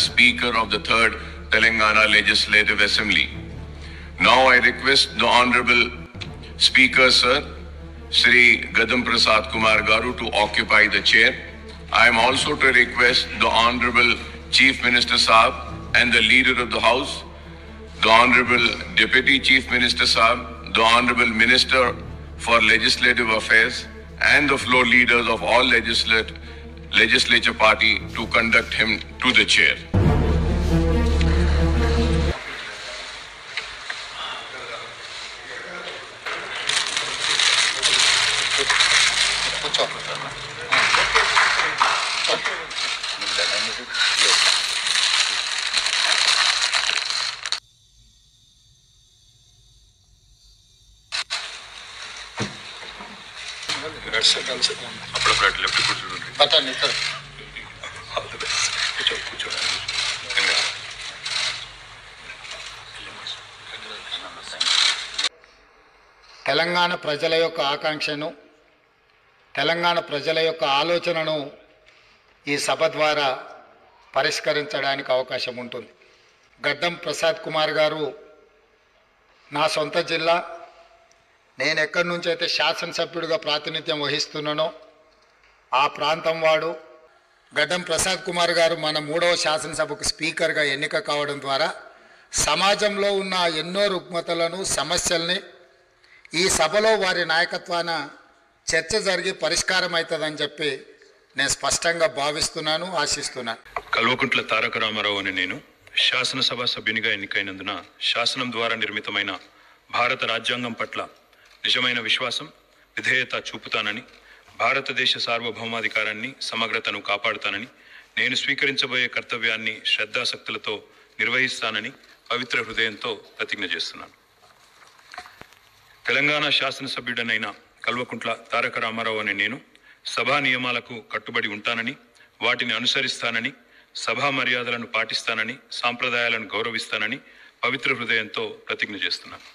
Speaker of the 3rd Telangana Legislative Assembly. Now I request the Honorable Speaker, Sir, Shri Gadam Prasad Kumar Garu to occupy the chair. I am also to request the Honorable Chief Minister Saab and the Leader of the House, the Honorable Deputy Chief Minister Saab, the Honorable Minister for Legislative Affairs and the floor leaders of all legislature party to conduct him to the chair. Telangana ప్రజల యొక్క ఆకాంక్షను, తెలంగాణ ప్రజల యొక్క ఆలోచనను ఈ సభ ద్వారా పరిష్కరించడానికి అవకాశం ఉంటుంది. గడ్డం ప్రసాద్ కుమార్ గారు నా సొంత జిల్లా, నేను ఎక్కడి నుంచి అయితే శాసనసభ్యుడిగా ప్రాతినిధ్యం వహిస్తున్నానో ఆ ప్రాంతం వాడు. గడ్డం ప్రసాద్ కుమార్ గారు మన 3వ శాసనసభకు స్పీకర్గా ఎన్నిక కావడం ద్వారా సమాజంలో ఉన్న ఎన్నో రుగ్మతలను, సమస్యల్ని ఈ సభలో వారి నాయకత్వాన చర్చ జరిగి పరిష్కారం అవుతుందని చెప్పి నేను స్పష్టంగా భావిస్తున్నాను, ఆశిస్తున్నాను. కల్వకుంట్ల తారక రామారావు అని నేను శాసనసభ సభ్యునిగా ఎన్నికైనందున శాసనం ద్వారా నిర్మితమైన భారత రాజ్యాంగం పట్ల నిజమైన విశ్వాసం, విధేయత చూపుతానని, భారతదేశ సార్వభౌమాధికారాన్ని, సమగ్రతను కాపాడుతానని, నేను స్వీకరించబోయే కర్తవ్యాన్ని శ్రద్ధాశక్తులతో నిర్వహిస్తానని పవిత్ర హృదయంతో ప్రతిజ్ఞ చేస్తున్నాను. తెలంగాణ శాసనసభ్యుడనైన కల్వకుంట్ల తారక రామారావు అనే నేను సభా నియమాలకు కట్టుబడి ఉంటానని, వాటిని అనుసరిస్తానని, సభా మర్యాదలను పాటిస్తానని, సాంప్రదాయాలను గౌరవిస్తానని పవిత్ర హృదయంతో ప్రతిజ్ఞ చేస్తున్నాను.